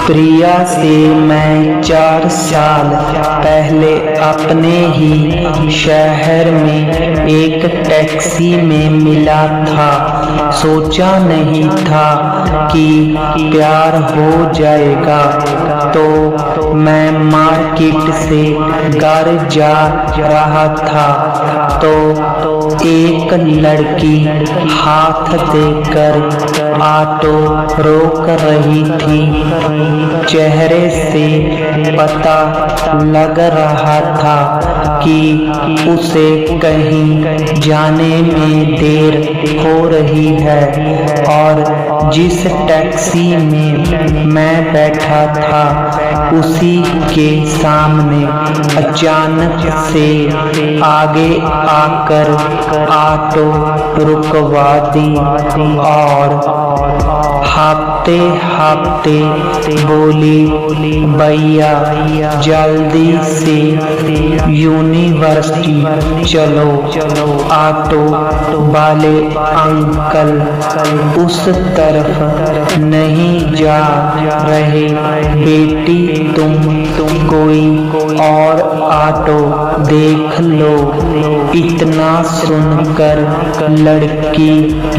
प्रिया से मैं 4 साल पहले अपने ही शहर में एक टैक्सी में मिला था। सोचा नहीं था कि प्यार हो जाएगा। तो मैं मार्केट से घर जा रहा था तो एक लड़की हाथ देकर ऑटो रोक रही थी। चेहरे से पता लग रहा था कि उसे कहीं जाने में देर हो रही है और जिस टैक्सी में मैं बैठा था उसी के सामने अचानक से आगे आकर ऑटो रुकवा दी और हाँफते हाँफते बोली, भैया जल्दी से यूनिवर्सिटी चलो। ऑटो वाले अंकल उस तरफ नहीं जा रहे। बेटी तुम कोई और ऑटो देख लो। इतना सुनकर लड़की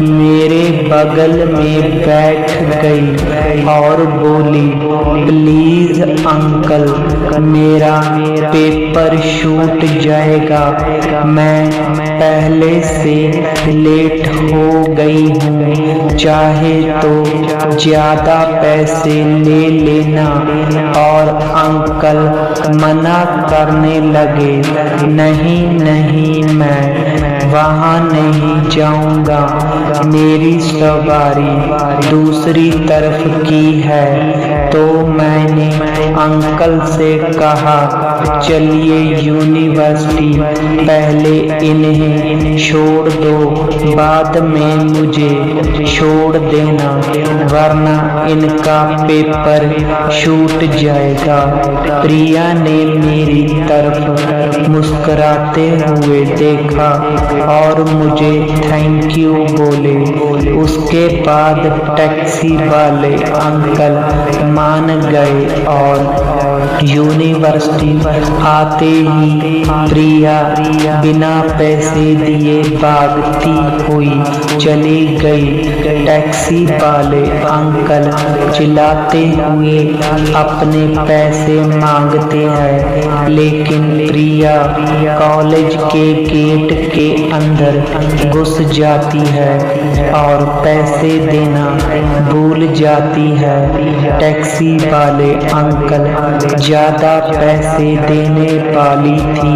मेरे बगल में बैठ गई और बोली, प्लीज अंकल मेरा पेपर छूट जाएगा। मैं पहले से लेट हो गई हूँ। चाहे तो ज्यादा पैसे ले लेना। और अंकल मना करने लगे, नहीं नहीं मैं वहाँ नहीं जाऊँगा। मेरी सवारी दूसरी तरफ की है। तो मैंने अंकल से कहा, चलिए यूनिवर्सिटी पहले इन्हें छोड़ दो, बाद में मुझे छोड़ देना वरना इनका पेपर छूट जाएगा। प्रिया ने मेरी तरफ मुस्कुराते हुए देखा और मुझे थैंक यू बोले। उसके बाद टैक्सी वाले अंकल मान गए और यूनिवर्सिटी आते ही प्रिया बिना पैसे दिए भागती हुई चली गई। टैक्सी वाले अंकल चिल्लाते हुए अपने पैसे मांगते हैं, लेकिन प्रिया कॉलेज के गेट के अंदर घुस जाती है और पैसे देना भूल जाती है। टैक्सी वाले अंकल ज्यादा पैसे देने वाली थी।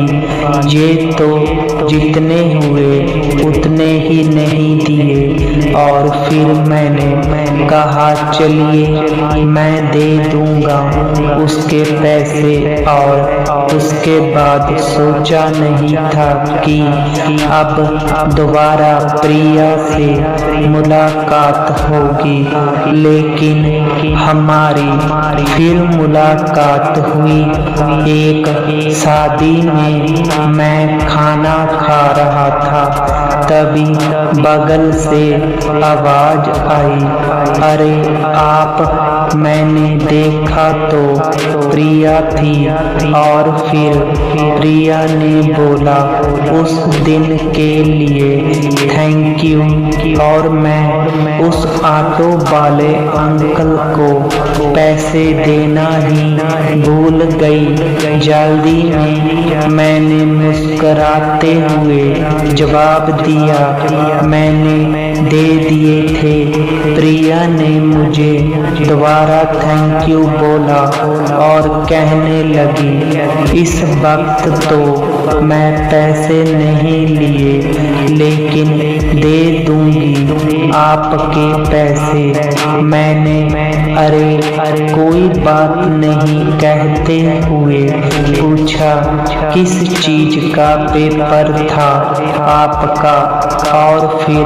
ये तो जितने हुए उतने ही नहीं दिए और फिर मैंने कहा, चलिए मैं दे दूंगा उसके पैसे। और उसके बाद सोचा नहीं था कि अब दोबारा प्रिया से मुलाकात होगी, लेकिन हमारी फिर मुलाकात हुई। एक शादी में मैं खाना खा रहा था, तभी बगल से आवाज आई, अरे आप। मैंने देखा तो प्रिया थी और फिर प्रिया ने बोला, उस दिन के लिए थैंक यू। और मैं उस ऑटो वाले अंकल को पैसे देना ही भूल गई। जल्दी में मैंने मुस्कुराते हुए जवाब दिया, मैंने दे दिए थे। प्रिया ने मुझे दोबारा थैंक यू बोला और कहने लगी, इस वक्त तो मैं पैसे नहीं लिए, लेकिन दे दूंगी आपके पैसे। मैंने अरे कोई बात नहीं कहते हुए पूछा, किस चीज का पेपर था आपका? और फिर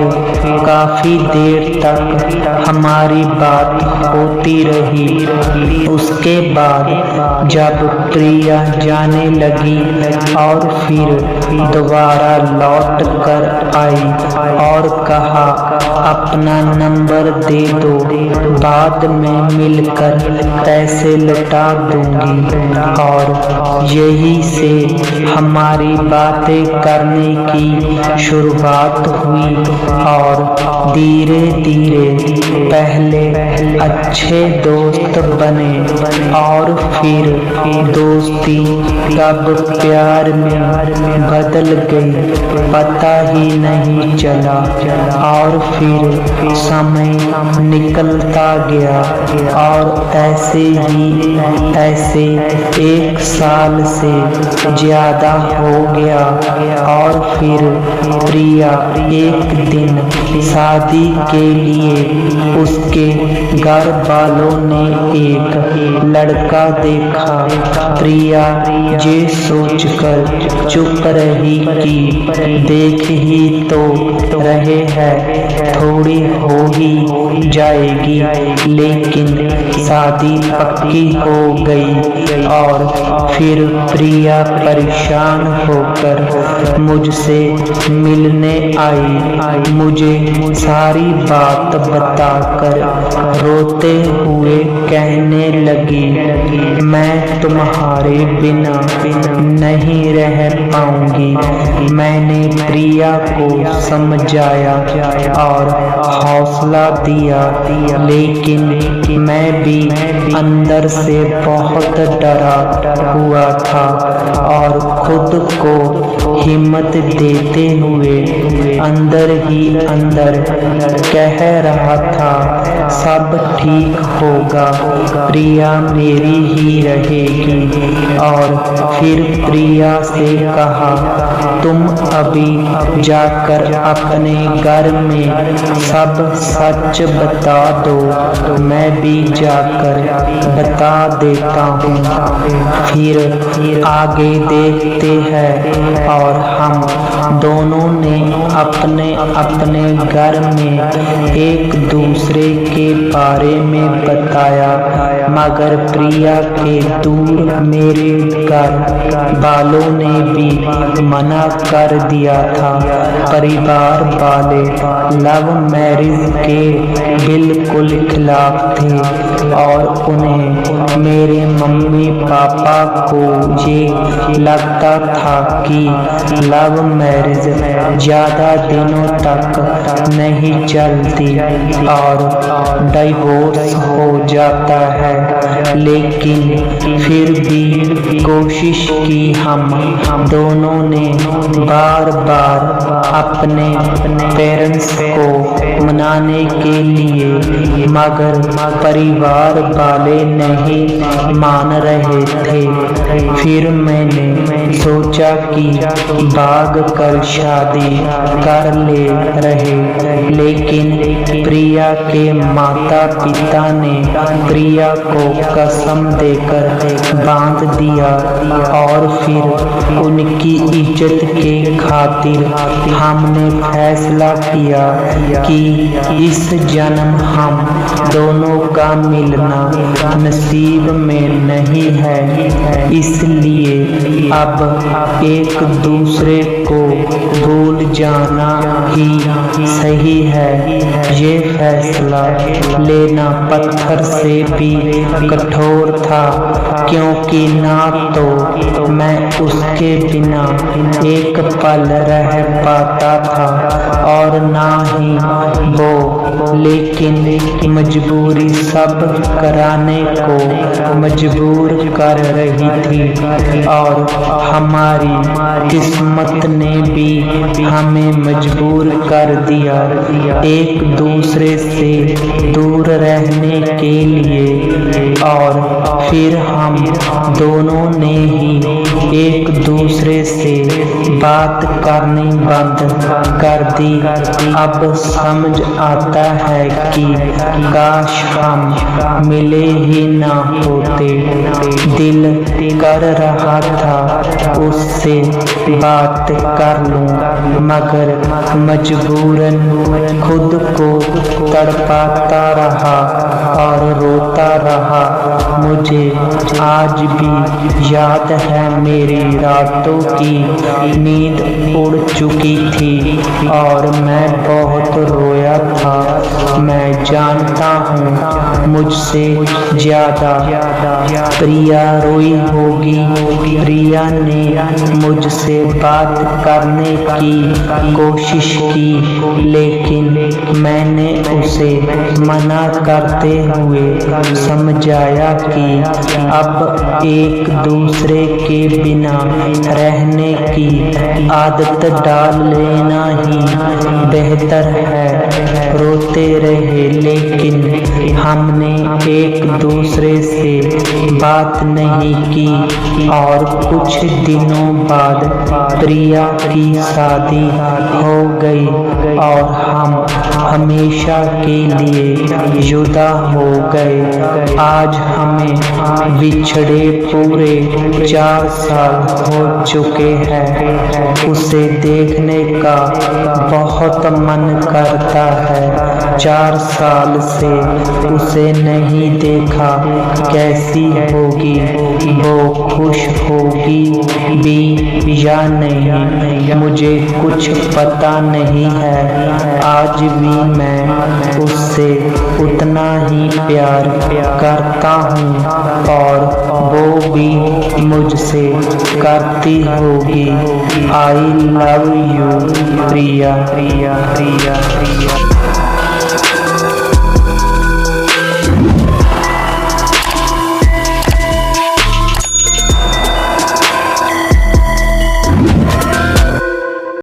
काफी देर तक हमारी बात होती रही। उसके बाद जब प्रिया जाने लगी और फिर दोबारा लौट कर आई और कहा, अपना नंबर दे दो, बाद में मिलकर पैसे लौटा दूंगी। और यही से हमारी बातें करने की शुरुआत हुई और धीरे धीरे पहले अच्छे दोस्त बने और फिर दोस्ती कब प्यार में बदल गई पता ही नहीं चला। और फिर समय निकलता गया और ऐसे 1 साल से ज्यादा हो गया। और फिर प्रिया एक दिन शादी के लिए उसके घर वालों ने एक लड़का देखा। प्रिया ये सोचकर चुप रही कि देख ही तो रहे हैं, थोड़ी हो ही जाएगी। लेकिन शादी पक्की हो गई और फिर प्रिया परेशान होकर मुझसे मिलने आई। मुझे सारी बात बताकर रोते हुए कहने लगी, मैं तुम्हारे बिना नहीं रह पाऊंगी। मैंने प्रिया को समझाया और हौसला दिया, लेकिन मैं भी अंदर से बहुत डरा हुआ था और खुद को हिम्मत देते हुए अंदर ही अंदर कह रहा था, सब ठीक होगा, प्रिया मेरी ही रहेगी। और फिर प्रिया से कहा, तुम अभी जाकर अपने घर में सब सच बता दो, मैं भी जाकर बता देता हूँ। फिर आगे देखते हैं और हम दोनों ने अपने अपने घर में एक दूसरे के बारे में बताया, मगर प्रिया के दूर मेरे घर वालों ने भी मना कर दिया था। परिवार वाले लव मैरिज के बिल्कुल खिलाफ थे और उन्हें मेरे मम्मी पापा को ये लगता था कि लव मैरिज ज्यादा दिनों तक नहीं चलती और डिवोर्स हो जाता है। लेकिन फिर भी कोशिश की हम दोनों ने बार बार अपने पेरेंट्स को मनाने के लिए, मगर परिवार वाले नहीं मान रहे थे। फिर मैंने सोचा कि भाग कर शादी कर ले रहे, लेकिन प्रिया के माता पिता ने प्रिया को कसम देकर बांध दिया और फिर उनकी इज्जत के खातिर हमने फैसला किया कि इस जन्म हम दोनों का मिलना नसीब में नहीं है, इसलिए अब एक दूसरे को भूल जाना ही सही है। ये फैसला लेना पत्थर से भी कठोर था, क्योंकि ना तो मैं उसके बिना एक पल रह पाता था और ना ही वो, लेकिन मजबूरी सब कराने को मजबूर कर रही थी और हमारी किस्मत ने भी हमें मजबूर कर दिया एक दूसरे से दूर रहने के लिए। और फिर हम दोनों ने ही एक दूसरे से बात करनी बंद कर दी। अब समझ आता है कि काश हम मिले ही ना होते। दिल कर रहा था उससे बात कर लूं, मगर मजबूरन खुद को तड़पाता रहा और रोता रहा। मुझे आज भी याद है मेरी रातों की नींद उड़ चुकी थी और मैं बहुत रोया था। मैं जानता हूँ मुझसे ज्यादा प्रिया रोई होगी। प्रिया ने मुझसे बात करने की कोशिश की, लेकिन मैंने उसे मना करते हुए समझाया कि अब एक दूसरे के बिना रहने की आदत डाल लेना ही बेहतर है। रोते रहे, लेकिन हमने एक दूसरे से बात नहीं की और कुछ दिनों बाद प्रिया की शादी हो गई और हम हमेशा के लिए जुदा हो गए। आज हमें बिछड़े पूरे 4 साल हो चुके हैं। उसे देखने का बहुत मन करता है। 4 साल से उसे नहीं देखा। कैसी होगी वो, खुश होगी भी या नहीं, मुझे कुछ पता नहीं है। आज भी मैं उससे उतना ही प्यार करता हूँ और वो भी मुझसे करती होगी। I love you Priya.